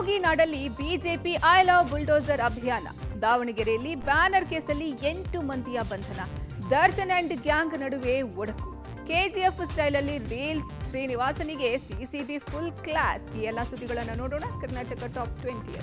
ಯೋಗಿ ನಾಡಲ್ಲಿ BJP I love bulldozer ಅಭಿಯಾನ. ದಾವಣಗೆರೆಯಲ್ಲಿ ಬ್ಯಾನರ್ ಕೇಸಲ್ಲಿ 8 ಮಂದಿಯ ಬಂಧನ. ದರ್ಶನ್ ಅಂಡ್ ಗ್ಯಾಂಗ್ ನಡುವೆ ಒಡಕು. ಕೆಜಿಎಫ್ ಸ್ಟೈಲ್ ಅಲ್ಲಿ ರೀಲ್ಸ್. ಶ್ರೀನಿವಾಸನಿಗೆ ಸಿಸಿಬಿ ಫುಲ್ ಕ್ಲಾಸ್. ಈ ಎಲ್ಲ ಸುದ್ದಿಗಳನ್ನು ನೋಡೋಣ ಕರ್ನಾಟಕ ಟಾಪ್ 20.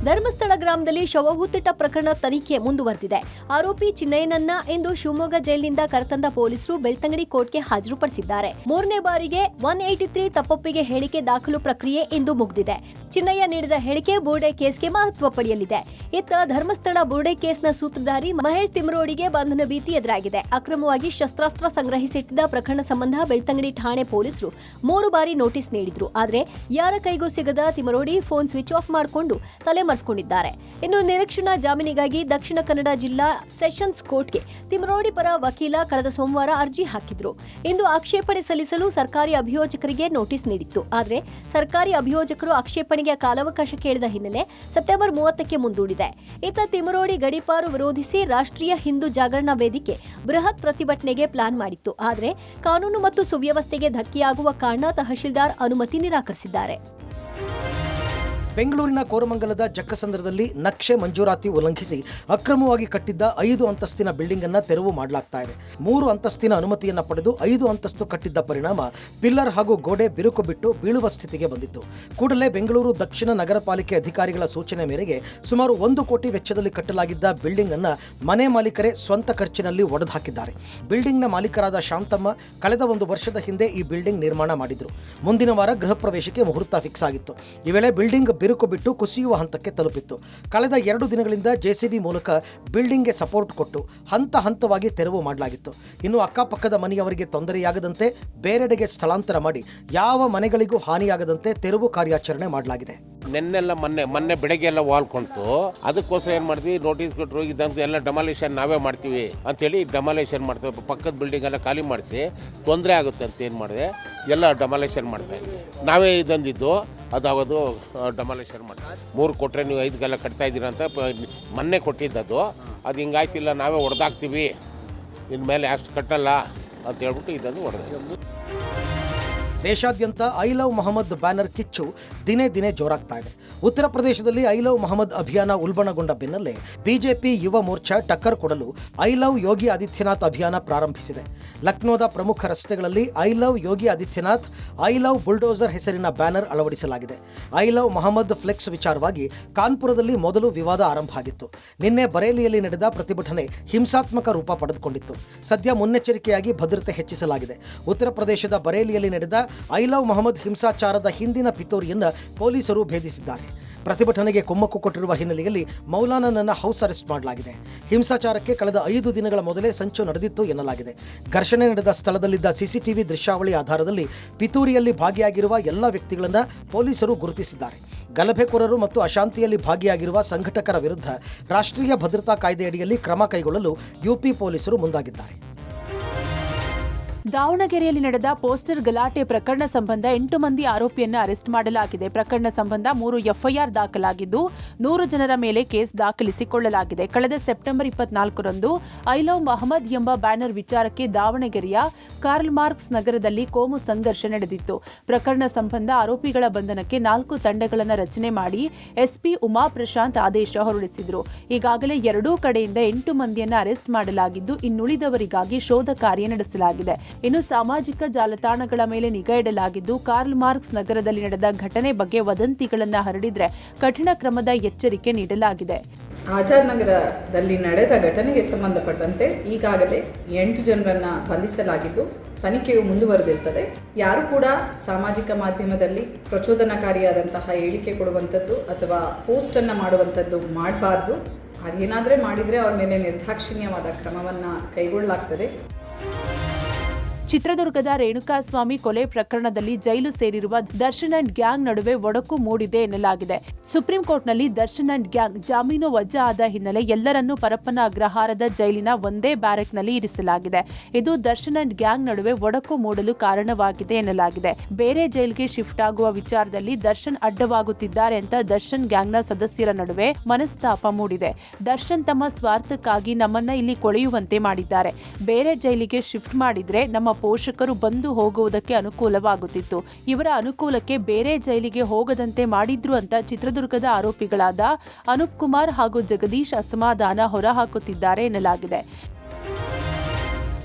ಧರ್ಮಸ್ಥಳ ಗ್ರಾಮದಲ್ಲಿ ಶವ ಹೂತಿಟ್ಟ ಪ್ರಕರಣ ತನಿಖೆ ಮುಂದುವರೆದಿದೆ. ಆರೋಪಿ ಚಿನ್ನಯ್ಯನನ್ನ ಇಂದು ಶಿವಮೊಗ್ಗ ಜೈಲಿನಿಂದ ಕರೆತಂದ ಪೊಲೀಸರು ಬೆಳ್ತಂಗಡಿ ಕೋರ್ಟ್ಗೆ ಹಾಜರುಪಡಿಸಿದ್ದಾರೆ. 3ನೇ ಬಾರಿಗೆ 183 ತಪ್ಪೊಪ್ಪಿಗೆ ಹೇಳಿಕೆ ದಾಖಲು ಪ್ರಕ್ರಿಯೆ ಇಂದು ಮುಗಿದಿದೆ. ಚಿನ್ನಯ್ಯ ನೀಡಿದ ಹೇಳಿಕೆ ಬುರ್ಡೆ ಕೇಸ್ಗೆ ಮಹತ್ವ ಪಡೆಯಲಿದೆ. ಇತ್ತ ಧರ್ಮಸ್ಥಳ ಬುರ್ಡೆ ಕೇಸ್ನ ಸೂತ್ರಧಾರಿ ಮಹೇಶ್ ತಿಮರೋಡಿಗೆ ಬಂಧನ ಭೀತಿ ಎದುರಾಗಿದೆ. ಅಕ್ರಮವಾಗಿ ಶಸ್ತ್ರಾಸ್ತ್ರ ಸಂಗ್ರಹಿಸಿಟ್ಟಿದ್ದ ಪ್ರಕರಣ ಸಂಬಂಧ ಬೆಳ್ತಂಗಡಿ ಠಾಣೆ ಪೊಲೀಸರು 3 ಬಾರಿ ನೋಟಿಸ್ ನೀಡಿದ್ರು. ಆದರೆ ಯಾರ ಕೈಗೂ ಸಿಗದ ತಿಮರೋಡಿ ಫೋನ್ ಸ್ವಿಚ್ ಆಫ್ ಮಾಡಿಕೊಂಡು ತಲೆಮರೆಸಿಕೊಂಡಿದ್ದಾರೆ. ಇನ್ನು ನಿರೀಕ್ಷಣಾ ಜಾಮೀನಿಗಾಗಿ ದಕ್ಷಿಣ ಕನ್ನಡ ಜಿಲ್ಲಾ ಸೆಷನ್ಸ್ ಕೋರ್ಟ್ಗೆ ತಿಮರೋಡಿ ಪರ ವಕೀಲ ಕಳೆದ ಸೋಮವಾರ ಅರ್ಜಿ ಹಾಕಿದ್ರು. ಇಂದು ಆಕ್ಷೇಪಣೆ ಸಲ್ಲಿಸಲು ಸರ್ಕಾರಿ ಅಭಿಯೋಜಕರಿಗೆ ನೋಟಿಸ್ ನೀಡಿತ್ತು. ಆದರೆ ಸರ್ಕಾರಿ ಅಭಿಯೋಜಕರು ಆಕ್ಷೇಪಣೆಗೆ ಕಾಲಾವಕಾಶ ಕೇಳಿದ ಹಿನ್ನೆಲೆ ಸೆಪ್ಟೆಂಬರ್ 30ಕ್ಕೆ ಮುಂದೂಡಿದೆ. ಇತ್ತ ತಿಮರೋಡಿ ಗಡೀಪಾರು ವಿರೋಧಿಸಿ ರಾಷ್ಟ್ರೀಯ ಹಿಂದೂ ಜಾಗರಣ ವೇದಿಕೆ ಬೃಹತ್ ಪ್ರತಿಭಟನೆಗೆ ಪ್ಲಾನ್ ಮಾಡಿತ್ತು. ಆದರೆ ಕಾನೂನು ಮತ್ತು ಸುವ್ಯವಸ್ಥೆಗೆ ಧಕ್ಕೆಯಾಗುವ ಕಾರಣ ತಹಶೀಲ್ದಾರ್ ಅನುಮತಿ ನಿರಾಕರಿಸಿದ್ದಾರೆ. ಬೆಂಗಳೂರಿನ ಕೋರಮಂಗಲದ ಜಕ್ಕಸಂದ್ರದಲ್ಲಿ ನಕ್ಷೆ ಮಂಜೂರಾತಿ ಉಲ್ಲಂಘಿಸಿ ಅಕ್ರಮವಾಗಿ ಕಟ್ಟಿದ್ದ 5 ಅಂತಸ್ತಿನ ಬಿಲ್ಡಿಂಗ್ ಅನ್ನು ತೆರವು ಮಾಡಲಾಗ್ತಾ ಇದೆ. 3 ಅಂತಸ್ತಿನ ಅನುಮತಿಯನ್ನು ಪಡೆದು 5 ಅಂತಸ್ತು ಕಟ್ಟಿದ್ದ ಪರಿಣಾಮ ಪಿಲ್ಲರ್ ಹಾಗೂ ಗೋಡೆ ಬಿರುಕು ಬಿಟ್ಟು ಬೀಳುವ ಸ್ಥಿತಿಗೆ ಬಂದಿತ್ತು. ಕೂಡಲೇ ಬೆಂಗಳೂರು ದಕ್ಷಿಣ ನಗರ ಪಾಲಿಕೆ ಅಧಿಕಾರಿಗಳ ಸೂಚನೆ ಮೇರೆಗೆ ಸುಮಾರು 1 ಕೋಟಿ ವೆಚ್ಚದಲ್ಲಿ ಕಟ್ಟಲಾಗಿದ್ದ ಬಿಲ್ಡಿಂಗ್ ಅನ್ನು ಮನೆ ಮಾಲೀಕರೇ ಸ್ವಂತ ಖರ್ಚಿನಲ್ಲಿ ಒಡೆದು ಹಾಕಿದ್ದಾರೆ. ಬಿಲ್ಡಿಂಗ್ನ ಮಾಲೀಕರಾದ ಶಾಂತಮ್ಮ ಕಳೆದ 1 ವರ್ಷದ ಹಿಂದೆ ಈ ಬಿಲ್ಡಿಂಗ್ ನಿರ್ಮಾಣ ಮಾಡಿದ್ರು. ಮುಂದಿನ ವಾರ ಗೃಹ ಪ್ರವೇಶಕ್ಕೆ ಮುಹೂರ್ತ ಫಿಕ್ಸ್ ಆಗಿತ್ತು. ಈ ವೇಳೆ ಬಿಲ್ಡಿಂಗ್ ಬಿರುಕು ಬಿಟ್ಟು ಕುಸಿಯುವ ಹಂತಕ್ಕೆ ತಲುಪಿತ್ತು. ಕಳೆದ 2 ದಿನಗಳಿಂದ ಜೆಸಿಬಿ ಮೂಲಕ ಬಿಲ್ಡಿಂಗ್ಗೆ ಸಪೋರ್ಟ್ ಕೊಟ್ಟು ಹಂತ ಹಂತವಾಗಿ ತೆರವು ಮಾಡಲಾಗಿತ್ತು. ಇನ್ನು ಅಕ್ಕಪಕ್ಕದ ಮನೆಯವರಿಗೆ ತೊಂದರೆಯಾಗದಂತೆ ಬೇರೆಡೆಗೆ ಸ್ಥಳಾಂತರ ಮಾಡಿ ಯಾವ ಮನೆಗಳಿಗೂ ಹಾನಿಯಾಗದಂತೆ ತೆರವು ಕಾರ್ಯಾಚರಣೆ ಮಾಡಲಾಗಿದೆ. ನೆನ್ನೆಲ್ಲ ಮೊನ್ನೆ ಬೆಳಗ್ಗೆ ಎಲ್ಲ ವಾಲ್ಕೊಂತು. ಅದಕ್ಕೋಸ್ಕರ ಏನು ಮಾಡ್ತೀವಿ, ನೋಟಿಸ್ ಕೊಟ್ಟರು ಇದಂತೂ ಎಲ್ಲ ಡೆಮಾಲಿಷನ್ ನಾವೇ ಮಾಡ್ತೀವಿ ಅಂತೇಳಿ ಡೆಮಾಲಿಷನ್ ಮಾಡ್ತೀವಿ. ಪಕ್ಕದ ಬಿಲ್ಡಿಂಗ್ ಎಲ್ಲ ಖಾಲಿ ಮಾಡಿಸಿ ತೊಂದರೆ ಆಗುತ್ತೆ ಅಂತ ಏನು ಮಾಡಿದೆ ಎಲ್ಲ ಡೆಮಾಲಿಷನ್ ಮಾಡ್ತಾ ಇದ್ವಿ. ನಾವೇ ಇದಂದಿದ್ದು ಅದಾಗೋದು ಡೆಮಾಲಿಷನ್ ಮಾಡ್ತೀವಿ. 3 ಕೊಟ್ಟರೆ ನೀವು 5 ಕಟ್ತಾ ಇದ್ದೀರಾ ಅಂತ ಮೊನ್ನೆ ಕೊಟ್ಟಿದ್ದದು. ಅದು ಹಿಂಗಾಯ್ತಿಲ್ಲ, ನಾವೇ ಹೊಡೆದಾಕ್ತೀವಿ, ಇನ್ಮೇಲೆ ಅಷ್ಟು ಕಟ್ಟಲ್ಲ ಅಂತ ಹೇಳ್ಬಿಟ್ಟು ಇದನ್ನು ಹೊಡೆದ. ದೇಶಾದ್ಯಂತ ಐ ಲವ್ ಮೊಹಮ್ಮದ್ ಬ್ಯಾನರ್ ಕಿಚ್ಚು ದಿನೇ ದಿನೇ ಜೋರಾಗ್ತಾ ಇದೆ. ಉತ್ತರ ಪ್ರದೇಶದಲ್ಲಿ ಐ ಲವ್ ಮೊಹಮ್ಮದ್ ಅಭಿಯಾನ ಉಲ್ಬಣಗೊಂಡ ಬೆನ್ನಲ್ಲೇ ಬಿಜೆಪಿ ಯುವ ಮೋರ್ಚಾ ಟಕ್ಕರ್ ಕೊಡಲು ಐ ಲವ್ ಯೋಗಿ ಆದಿತ್ಯನಾಥ್ ಅಭಿಯಾನ ಪ್ರಾರಂಭಿಸಿದೆ. ಲಕ್ನೋದ ಪ್ರಮುಖ ರಸ್ತೆಗಳಲ್ಲಿ I love Yogi Adityanath, I love bulldozer ಹೆಸರಿನ ಬ್ಯಾನರ್ ಅಳವಡಿಸಲಾಗಿದೆ. ಐ ಲವ್ ಮೊಹಮ್ಮದ್ ಫ್ಲೆಕ್ಸ್ ವಿಚಾರವಾಗಿ ಕಾನ್ಪುರದಲ್ಲಿ ಮೊದಲು ವಿವಾದ ಆರಂಭ ಆಗಿತ್ತು. ನಿನ್ನೆ ಬರೇಲಿಯಲ್ಲಿ ನಡೆದ ಪ್ರತಿಭಟನೆ ಹಿಂಸಾತ್ಮಕ ರೂಪ ಪಡೆದುಕೊಂಡಿತ್ತು. ಸದ್ಯ ಮುನ್ನೆಚ್ಚರಿಕೆಯಾಗಿ ಭದ್ರತೆ ಹೆಚ್ಚಿಸಲಾಗಿದೆ. ಉತ್ತರ ಪ್ರದೇಶದ ಬರೇಲಿಯಲ್ಲಿ ನಡೆದ ಐ ಲವ್ ಮೊಹಮ್ಮದ್ ಹಿಂಸಾಚಾರದ ಹಿಂದಿನ ಪಿತೂರಿಯನ್ನು ಪೊಲೀಸರು ಭೇದಿಸಿದ್ದಾರೆ. ಪ್ರತಿಭಟನೆಗೆ ಕುಮ್ಮಕ್ಕು ಕೊಟ್ಟಿರುವ ಹಿನ್ನೆಲೆಯಲ್ಲಿ ಮೌಲಾನನನ್ನು ಹೌಸ್ ಅರೆಸ್ಟ್ ಮಾಡಲಾಗಿದೆ. ಹಿಂಸಾಚಾರಕ್ಕೆ ಕಳೆದ 5 ದಿನಗಳ ಮೊದಲೇ ಸಂಚು ನಡೆದಿತ್ತು ಎನ್ನಲಾಗಿದೆ. ಘರ್ಷಣೆ ನಡೆದ ಸ್ಥಳದಲ್ಲಿದ್ದ ಸಿಸಿಟಿವಿ ದೃಶ್ಯಾವಳಿ ಆಧಾರದಲ್ಲಿ ಪಿತೂರಿಯಲ್ಲಿ ಭಾಗಿಯಾಗಿರುವ ಎಲ್ಲ ವ್ಯಕ್ತಿಗಳನ್ನು ಪೊಲೀಸರು ಗುರುತಿಸಿದ್ದಾರೆ. ಗಲಭೆಕೋರರು ಮತ್ತು ಅಶಾಂತಿಯಲ್ಲಿ ಭಾಗಿಯಾಗಿರುವ ಸಂಘಟಕರ ವಿರುದ್ಧ ರಾಷ್ಟ್ರೀಯ ಭದ್ರತಾ ಕಾಯ್ದೆಯಡಿಯಲ್ಲಿ ಕ್ರಮ ಕೈಗೊಳ್ಳಲು ಯುಪಿ ಪೊಲೀಸರು ಮುಂದಾಗಿದ್ದಾರೆ. ದಾವಣಗೆರೆಯಲ್ಲಿ ನಡೆದ ಪೋಸ್ಟರ್ ಗಲಾಟೆ ಪ್ರಕರಣ ಸಂಬಂಧ 8 ಮಂದಿ ಆರೋಪಿಯನ್ನ ಅರೆಸ್ಟ್ ಮಾಡಲಾಗಿದೆ. ಪ್ರಕರಣ ಸಂಬಂಧ 3 ಎಫ್ಐಆರ್ ದಾಖಲಾಗಿದ್ದು 100 ಜನರ ಮೇಲೆ ಕೇಸ್ ದಾಖಲಿಸಿಕೊಳ್ಳಲಾಗಿದೆ. ಕಳೆದ ಸೆಪ್ಟೆಂಬರ್ 24ರಂದು ಐ ಲವ್ ಮೊಹಮ್ಮದ್ ಎಂಬ ಬ್ಯಾನರ್ ವಿಚಾರಕ್ಕೆ ದಾವಣಗೆರೆಯ ಕಾರ್ಲ್ ಮಾರ್ಕ್ಸ್ ನಗರದಲ್ಲಿ ಕೋಮು ಸಂಘರ್ಷ ನಡೆದಿತ್ತು. ಪ್ರಕರಣ ಸಂಬಂಧ ಆರೋಪಿಗಳ ಬಂಧನಕ್ಕೆ 4 ತಂಡಗಳನ್ನು ರಚನೆ ಮಾಡಿ ಎಸ್ಪಿ ಉಮಾ ಪ್ರಶಾಂತ್ ಆದೇಶ ಹೊರಡಿಸಿದ್ರು. ಈಗಾಗಲೇ 2 ಕಡೆಯಿಂದ 8 ಮಂದಿಯನ್ನ ಅರೆಸ್ಟ್ ಮಾಡಲಾಗಿದ್ದು ಇನ್ನುಳಿದವರಿಗಾಗಿ ಶೋಧ ಕಾರ್ಯ ನಡೆಸಲಾಗಿದೆ. ಇನ್ನು ಸಾಮಾಜಿಕ ಜಾಲತಾಣಗಳ ಮೇಲೆ ನಿಗಾ ಇಡಲಾಗಿದ್ದು ಕಾರ್ಲ್ ಮಾರ್ಕ್ಸ್ ನಗರದಲ್ಲಿ ನಡೆದ ಘಟನೆ ಬಗ್ಗೆ ವದಂತಿಗಳನ್ನು ಹರಡಿದ್ರೆ ಕಠಿಣ ಕ್ರಮದ ಎಚ್ಚರಿಕೆ ನೀಡಲಾಗಿದೆ. ಆಜಾದ್ ನಗರದಲ್ಲಿ ನಡೆದ ಘಟನೆಗೆ ಸಂಬಂಧಪಟ್ಟಂತೆ ಈಗಾಗಲೇ 8 ಜನರನ್ನ ಬಂಧಿಸಲಾಗಿದ್ದು ತನಿಖೆಯು ಮುಂದುವರೆದಿರ್ತದೆ. ಯಾರು ಕೂಡ ಸಾಮಾಜಿಕ ಮಾಧ್ಯಮದಲ್ಲಿ ಪ್ರಚೋದನಕಾರಿಯಾದಂತಹ ಹೇಳಿಕೆ ಕೊಡುವಂಥದ್ದು ಅಥವಾ ಪೋಸ್ಟನ್ನು ಮಾಡುವಂಥದ್ದು ಮಾಡಬಾರ್ದು. ಅದೇನಾದರೆ ಮಾಡಿದರೆ ಅವ್ರ ಮೇಲೆ ನಿರ್ದಾಕ್ಷಿಣ್ಯವಾದ ಕ್ರಮವನ್ನು ಕೈಗೊಳ್ಳಲಾಗ್ತದೆ. ಚಿತ್ರದುರ್ಗದ ರೇಣುಕಾಸ್ವಾಮಿ ಕೊಲೆ ಪ್ರಕರಣದಲ್ಲಿ ಜೈಲು ಸೇರಿರುವ ದರ್ಶನ್ ಅಂಡ್ ಗ್ಯಾಂಗ್ ನಡುವೆ ಒಡಕು ಮೂಡಿದೆ ಎನ್ನಲಾಗಿದೆ. ಸುಪ್ರೀಂ ಕೋರ್ಟ್ನಲ್ಲಿ ದರ್ಶನ್ ಅಂಡ್ ಗ್ಯಾಂಗ್ ಜಾಮೀನು ವಜಾ ಆದ ಹಿನ್ನೆಲೆ ಎಲ್ಲರನ್ನೂ ಪರಪ್ಪನ ಅಗ್ರಹಾರದ ಜೈಲಿನ ಒಂದೇ ಬ್ಯಾರೆಕ್ನಲ್ಲಿ ಇರಿಸಲಾಗಿದೆ. ಇದು ದರ್ಶನ್ ಅಂಡ್ ಗ್ಯಾಂಗ್ ನಡುವೆ ಒಡಕು ಮೂಡಲು ಕಾರಣವಾಗಿದೆ ಎನ್ನಲಾಗಿದೆ. ಬೇರೆ ಜೈಲಿಗೆ ಶಿಫ್ಟ್ ಆಗುವ ವಿಚಾರದಲ್ಲಿ ದರ್ಶನ್ ಅಡ್ಡವಾಗುತ್ತಿದ್ದಾರೆ ಅಂತ ದರ್ಶನ್ ಗ್ಯಾಂಗ್ನ ಸದಸ್ಯರ ನಡುವೆ ಮನಸ್ತಾಪ ಮೂಡಿದೆ. ದರ್ಶನ್ ತಮ್ಮ ಸ್ವಾರ್ಥಕ್ಕಾಗಿ ನಮ್ಮನ್ನ ಇಲ್ಲಿ ಕೊಳೆಯುವಂತೆ ಮಾಡಿದ್ದಾರೆ. ಬೇರೆ ಜೈಲಿಗೆ ಶಿಫ್ಟ್ ಮಾಡಿದ್ರೆ ನಮ್ಮ ಪೋಷಕರು ಬಂದು ಹೋಗುವುದಕ್ಕೆ ಅನುಕೂಲವಾಗುತ್ತಿತ್ತು. ಇವರ ಅನುಕೂಲಕ್ಕೆ ಬೇರೆ ಜೈಲಿಗೆ ಹೋಗದಂತೆ ಮಾಡಿದ್ರು ಅಂತ ಚಿತ್ರದುರ್ಗದ ಆರೋಪಿಗಳಾದ ಅನೂಪ್ ಕುಮಾರ್ ಹಾಗೂ ಜಗದೀಶ್ ಅಸಮಾಧಾನ ಹೊರಹಾಕುತ್ತಿದ್ದಾರೆ ಎನ್ನಲಾಗಿದೆ.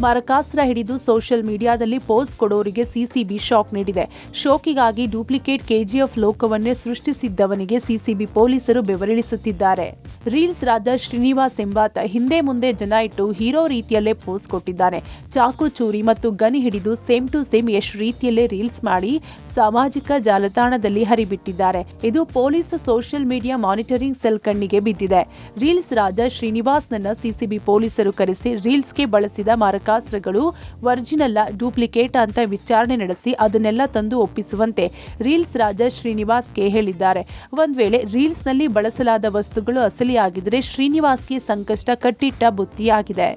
ಮಾರಕಾಸ್ತ್ರ ಹಿಡಿದು ಸೋಷಿಯಲ್ ಮೀಡಿಯಾದಲ್ಲಿ ಪೋಸ್ ಕೊಡೋರಿಗೆ ಸಿಸಿಬಿ ಶಾಕ್ ನೀಡಿದೆ. ಶೋಕಿಗಾಗಿ ಡೂಪ್ಲಿಕೇಟ್ ಕೆಜಿಎಫ್ ಲೋಕವನ್ನೇ ಸೃಷ್ಟಿಸಿದ್ದವನಿಗೆ ಸಿಸಿಬಿ ಪೊಲೀಸರು ಬೆವರಿಳಿಸುತ್ತಿದ್ದಾರೆ. ರೀಲ್ಸ್ ರಾಜ ಶ್ರೀನಿವಾಸ್ ಎಂಬಾತ ಹಿಂದೆ ಮುಂದೆ ಜನ ಇಟ್ಟು ಹೀರೋ ರೀತಿಯಲ್ಲೇ ಪೋಸ್ ಕೊಟ್ಟಿದ್ದಾನೆ. ಚಾಕು ಚೂರಿ ಮತ್ತು ಗನ್ ಹಿಡಿದು ಸೇಮ್ ಟು ಸೇಮ್ ಯಶ್ ರೀತಿಯಲ್ಲೇ ರೀಲ್ಸ್ ಮಾಡಿ ಸಾಮಾಜಿಕ ಜಾಲತಾಣದಲ್ಲಿ ಹರಿಬಿಟ್ಟಿದ್ದಾರೆ. ಇದು police social media monitoring cell ಕಣ್ಣಿಗೆ ಬಿದ್ದಿದೆ. ರೀಲ್ಸ್ ರಾಜ ಶ್ರೀನಿವಾಸ್ನನ್ನ ಸಿಸಿಬಿ ಪೊಲೀಸರು ಕರೆಸಿ ರೀಲ್ಸ್ಗೆ ಬಳಸಿದ ಮಾರಕಾಸ್ತ್ರಗಳು ಒರಿಜಿನಲ್ ಡೂಪ್ಲಿಕೇಟ್ ಅಂತ ವಿಚಾರಣೆ ನಡೆಸಿ ಅದನ್ನೆಲ್ಲ ತಂದು ಒಪ್ಪಿಸುವಂತೆ ರೀಲ್ಸ್ ರಾಜ ಶ್ರೀನಿವಾಸ್ಗೆ ಹೇಳಿದ್ದಾರೆ. ಒಂದ್ ವೇಳೆ ರೀಲ್ಸ್ನಲ್ಲಿ ಬಳಸಲಾದ ವಸ್ತುಗಳು ಅಸಲಿಯಾಗಿದ್ದರೆ ಶ್ರೀನಿವಾಸ್ಗೆ ಸಂಕಷ್ಟ ಕಟ್ಟಿಟ್ಟ ಬುತ್ತಿಯಾಗಿದೆ.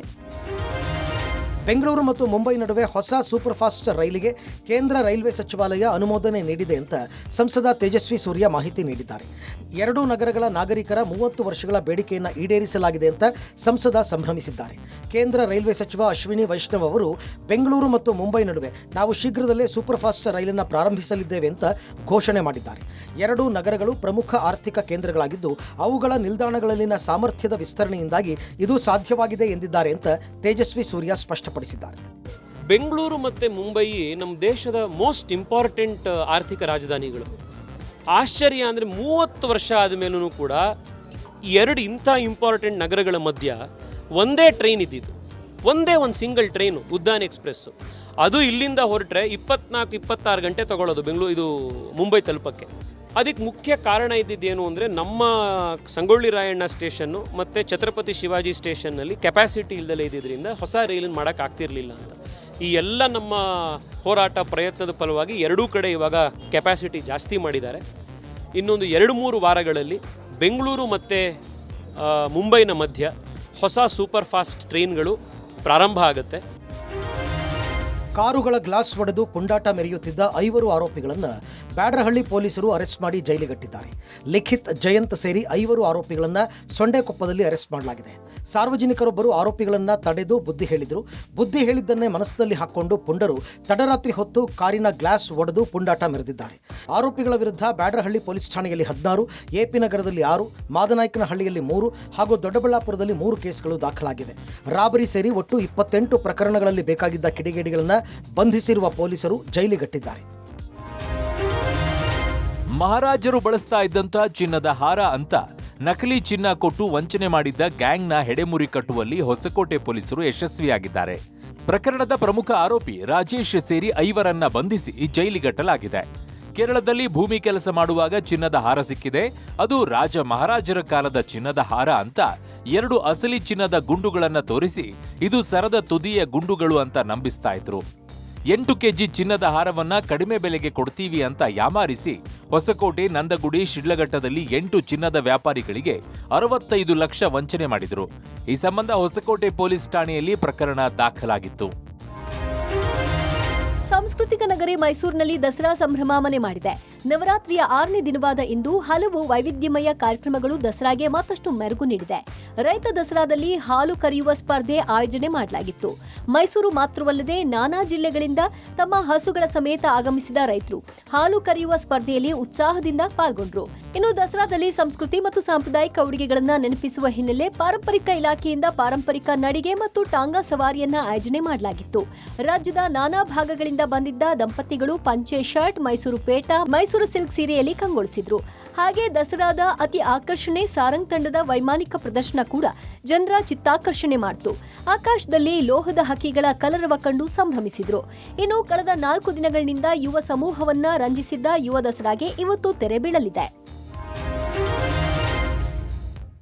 ಬೆಂಗಳೂರು ಮತ್ತು ಮುಂಬೈ ನಡುವೆ ಹೊಸ ಸೂಪರ್ ಫಾಸ್ಟ್ ರೈಲಿಗೆ ಕೇಂದ್ರ ರೈಲ್ವೆ ಸಚಿವಾಲಯ ಅನುಮೋದನೆ ನೀಡಿದೆ ಅಂತ ಸಂಸದ ತೇಜಸ್ವಿ ಸೂರ್ಯ ಮಾಹಿತಿ ನೀಡಿದ್ದಾರೆ. ಎರಡೂ ನಗರಗಳ ನಾಗರಿಕರ 30 ವರ್ಷಗಳ ಬೇಡಿಕೆಯನ್ನು ಈಡೇರಿಸಲಾಗಿದೆ ಅಂತ ಸಂಸದ ಸಂಭ್ರಮಿಸಿದ್ದಾರೆ. ಕೇಂದ್ರ ರೈಲ್ವೆ ಸಚಿವ ಅಶ್ವಿನಿ ವೈಷ್ಣವ್ ಅವರು ಬೆಂಗಳೂರು ಮತ್ತು ಮುಂಬೈ ನಡುವೆ ನಾವು ಶೀಘ್ರದಲ್ಲೇ ಸೂಪರ್ ಫಾಸ್ಟ್ ರೈಲನ್ನು ಪ್ರಾರಂಭಿಸಲಿದ್ದೇವೆ ಅಂತ ಘೋಷಣೆ ಮಾಡಿದ್ದಾರೆ. ಎರಡೂ ನಗರಗಳು ಪ್ರಮುಖ ಆರ್ಥಿಕ ಕೇಂದ್ರಗಳಾಗಿದ್ದು ಅವುಗಳ ನಿಲ್ದಾಣಗಳಲ್ಲಿನ ಸಾಮರ್ಥ್ಯದ ವಿಸ್ತರಣೆಯಿಂದಾಗಿ ಇದು ಸಾಧ್ಯವಾಗಿದೆ ಎಂದಿದ್ದಾರೆ ಅಂತ ತೇಜಸ್ವಿ ಸೂರ್ಯ ಸ್ಪಷ್ಟಪಡಿಸಿದ್ದಾರೆ. ಬೆಂಗಳೂರು ಮತ್ತು ಮುಂಬೈ ನಮ್ಮ ದೇಶದ ಮೋಸ್ಟ್ ಇಂಪಾರ್ಟೆಂಟ್ ಆರ್ಥಿಕ ರಾಜಧಾನಿಗಳು. ಆಶ್ಚರ್ಯ ಅಂದರೆ 30 ವರ್ಷ ಆದಮೇಲೂ ಕೂಡ ಎರಡು ಇಂಥ ಇಂಪಾರ್ಟೆಂಟ್ ನಗರಗಳ ಮಧ್ಯ ಒಂದೇ ಟ್ರೈನ್ ಇದ್ದಿದ್ದು, ಒಂದೇ ಒಂದು ಸಿಂಗಲ್ ಟ್ರೈನು ಉದ್ದಾನ್ ಎಕ್ಸ್ಪ್ರೆಸ್ಸು. ಅದು ಇಲ್ಲಿಂದ ಹೊರಟ್ರೆ 24-26 ಗಂಟೆ ತಗೊಳ್ಳೋದು ಬೆಂಗಳೂರು ಮುಂಬೈ ತಲುಪಕ್ಕೆ. ಅದಕ್ಕೆ ಮುಖ್ಯ ಕಾರಣ ಇದ್ದಿದ್ದೇನು ಅಂದರೆ ನಮ್ಮ ಸಂಗೊಳ್ಳಿ ರಾಯಣ್ಣ ಸ್ಟೇಷನ್ನು ಮತ್ತು ಛತ್ರಪತಿ ಶಿವಾಜಿ ಸ್ಟೇಷನ್ನಲ್ಲಿ ಕೆಪಾಸಿಟಿ ಇಲ್ಲದಲೇ ಇದ್ದಿದ್ದರಿಂದ ಹೊಸ ರೈಲನ್ನು ಮಾಡೋಕ್ಕಾಗ್ತಿರ್ಲಿಲ್ಲ ಅಂತ. ಈ ಎಲ್ಲ ನಮ್ಮ ಹೋರಾಟ ಪ್ರಯತ್ನದ ಫಲವಾಗಿ ಎರಡೂ ಕಡೆ ಇವಾಗ ಕೆಪಾಸಿಟಿ ಜಾಸ್ತಿ ಮಾಡಿದ್ದಾರೆ. ಇನ್ನೊಂದು 2-3 ವಾರಗಳಲ್ಲಿ ಬೆಂಗಳೂರು ಮತ್ತು ಮುಂಬೈನ ಮಧ್ಯ ಹೊಸ ಸೂಪರ್ ಫಾಸ್ಟ್ ಟ್ರೈನ್ಗಳು ಪ್ರಾರಂಭ ಆಗುತ್ತೆ. ಕಾರುಗಳ ಗ್ಲಾಸ್ ಒಡೆದು ಪುಂಡಾಟ ಮೆರೆಯುತ್ತಿದ್ದ 5 ಆರೋಪಿಗಳನ್ನು ಬ್ಯಾಡರಹಳ್ಳಿ ಪೊಲೀಸರು ಅರೆಸ್ಟ್ ಮಾಡಿ ಜೈಲಿಗಟ್ಟಿದ್ದಾರೆ. ಲಿಖಿತ್, ಜಯಂತ್ ಸೇರಿ 5 ಆರೋಪಿಗಳನ್ನು ಸೊಂಡೆಕೊಪ್ಪದಲ್ಲಿ ಅರೆಸ್ಟ್ ಮಾಡಲಾಗಿದೆ. ಸಾರ್ವಜನಿಕರೊಬ್ಬರು ಆರೋಪಿಗಳನ್ನು ತಡೆದು ಬುದ್ಧಿ ಹೇಳಿದರು. ಬುದ್ಧಿ ಹೇಳಿದ್ದನ್ನೇ ಮನಸ್ಸಿನಲ್ಲಿ ಹಾಕ್ಕೊಂಡು ಪುಂಡರು ತಡರಾತ್ರಿ ಹೊತ್ತು ಕಾರಿನ ಗ್ಲಾಸ್ ಒಡೆದು ಪುಂಡಾಟ ಮೆರೆದಿದ್ದಾರೆ. ಆರೋಪಿಗಳ ವಿರುದ್ಧ ಬ್ಯಾಡರಹಳ್ಳಿ ಪೊಲೀಸ್ ಠಾಣೆಯಲ್ಲಿ 16, ಎಪಿ ನಗರದಲ್ಲಿ 6, ಮಾದನಾಯಕನಹಳ್ಳಿಯಲ್ಲಿ 3 ಹಾಗೂ ದೊಡ್ಡಬಳ್ಳಾಪುರದಲ್ಲಿ 3 ಕೇಸ್ಗಳು ದಾಖಲಾಗಿವೆ. ರಾಬರಿ ಸೇರಿ ಒಟ್ಟು 28 ಪ್ರಕರಣಗಳಲ್ಲಿ ಬೇಕಾಗಿದ್ದ ಕಿಡಿಗೇಡಿಗಳನ್ನು ಬಂಧಿಸಿರುವ ಪೊಲೀಸರು ಜೈಲಿಗಟ್ಟಿದ್ದಾರೆ. ಮಹಾರಾಜರು ಬಳಸ್ತಾ ಇದ್ದಂತ ಚಿನ್ನದ ಹಾರ ಅಂತ ನಕಲಿ ಚಿನ್ನ ಕೊಟ್ಟು ವಂಚನೆ ಮಾಡಿದ್ದ ಗ್ಯಾಂಗ್ನ ಹೆಡೆಮುರಿ ಕಟ್ಟುವಲ್ಲಿ ಹೊಸಕೋಟೆ ಪೊಲೀಸರು ಯಶಸ್ವಿಯಾಗಿದ್ದಾರೆ. ಪ್ರಕರಣದ ಪ್ರಮುಖ ಆರೋಪಿ ರಾಜೇಶ್ ಸೇರಿ 5 ಬಂಧಿಸಿ ಜೈಲಿಗಟ್ಟಲಾಗಿದೆ. ಕೇರಳದಲ್ಲಿ ಭೂಮಿ ಕೆಲಸ ಮಾಡುವಾಗ ಚಿನ್ನದ ಹಾರ ಸಿಕ್ಕಿದೆ. ಅದು ರಾಜ ಮಹಾರಾಜರ ಕಾಲದ ಚಿನ್ನದ ಹಾರ ಅಂತ 2 ಅಸಲಿ ಚಿನ್ನದ ಗುಂಡುಗಳನ್ನು ತೋರಿಸಿ ಇದು ಸರದ ತುದಿಯ ಗುಂಡುಗಳು ಅಂತ ನಂಬಿಸ್ತಾ ಇದ್ರು. 8 ಕೆಜಿ ಚಿನ್ನದ ಹಾರವನ್ನ ಕಡಿಮೆ ಬೆಲೆಗೆ ಕೊಡ್ತೀವಿ ಅಂತ ಯಾಮಾರಿಸಿ ಹೊಸಕೋಟೆ, ನಂದಗುಡಿ, ಶಿಡ್ಲಘಟ್ಟದಲ್ಲಿ 8 ಚಿನ್ನದ ವ್ಯಾಪಾರಿಗಳಿಗೆ 65 ಲಕ್ಷ ವಂಚನೆ ಮಾಡಿದ್ರು. ಈ ಸಂಬಂಧ ಹೊಸಕೋಟೆ ಪೊಲೀಸ್ ಠಾಣೆಯಲ್ಲಿ ಪ್ರಕರಣ ದಾಖಲಾಗಿತ್ತು. ಸಾಂಸ್ಕೃತಿಕ ನಗರಿ ಮೈಸೂರಿನಲ್ಲಿ ದಸರಾ ಸಂಭ್ರಮ ಮನೆ ಮಾಡಿದೆ. ನವರಾತ್ರಿಯ 6ನೇ ದಿನವಾದ ಇಂದು ಹಲವು ವೈವಿಧ್ಯಮಯ ಕಾರ್ಯಕ್ರಮಗಳು ದಸರಾಗೆ ಮತ್ತಷ್ಟು ಮೆರುಗು ನೀಡಿದೆ. ರೈತ ದಸರಾದಲ್ಲಿ ಹಾಲು ಕರೆಯುವ ಸ್ಪರ್ಧೆ ಆಯೋಜನೆ ಮಾಡಲಾಗಿತ್ತು. ಮೈಸೂರು ಮಾತ್ರವಲ್ಲದೆ ನಾನಾ ಜಿಲ್ಲೆಗಳಿಂದ ತಮ್ಮ ಹಸುಗಳ ಸಮೇತ ಆಗಮಿಸಿದ ರೈತರು ಹಾಲು ಕರೆಯುವ ಸ್ಪರ್ಧೆಯಲ್ಲಿ ಉತ್ಸಾಹದಿಂದ ಪಾಲ್ಗೊಂಡ್ರು. ಇನ್ನು ದಸರಾದಲ್ಲಿ ಸಂಸ್ಕೃತಿ ಮತ್ತು ಸಾಂಪ್ರದಾಯಿಕ ಉಡುಗೆಗಳನ್ನು ನೆನಪಿಸುವ ಹಿನ್ನೆಲೆ ಪಾರಂಪರಿಕ ಇಲಾಖೆಯಿಂದ ಪಾರಂಪರಿಕ ನಡಿಗೆ ಮತ್ತು ಟಾಂಗಾ ಸವಾರಿಯನ್ನ ಆಯೋಜನೆ ಮಾಡಲಾಗಿತ್ತು. ರಾಜ್ಯದ ನಾನಾ ಭಾಗಗಳಿಂದ ಬಂದಿದ್ದ ದಂಪತಿಗಳು ಪಂಚೆ, ಶರ್ಟ್, ಮೈಸೂರು ಪೇಟ, ಮೈಸೂರು ಸಿಲ್ಕ್ ಸೀರೆಯಲ್ಲಿ ಕಂಗೊಳಿಸಿದ್ರು. ಹಾಗೆ ದಸರಾದ ಅತಿ ಆಕರ್ಷಣೆ ಸಾರಂಗ್ ತಂಡದ ವೈಮಾನಿಕ ಪ್ರದರ್ಶನ ಕೂಡ ಜನರ ಚಿತ್ತಾಕರ್ಷಣೆ ಮಾಡಿತು. ಆಕಾಶದಲ್ಲಿ ಲೋಹದ ಹಕ್ಕಿಗಳ ಕಲರವ ಕಂಡು ಸಂಭ್ರಮಿಸಿದ್ರು. ಇನ್ನು ಕಳೆದ 4 ದಿನಗಳಿಂದ ಯುವ ಸಮೂಹವನ್ನ ರಂಜಿಸಿದ್ದ ಯುವ ದಸರಾಗೆ ಇವತ್ತು ತೆರೆ ಬೀಳಲಿದೆ.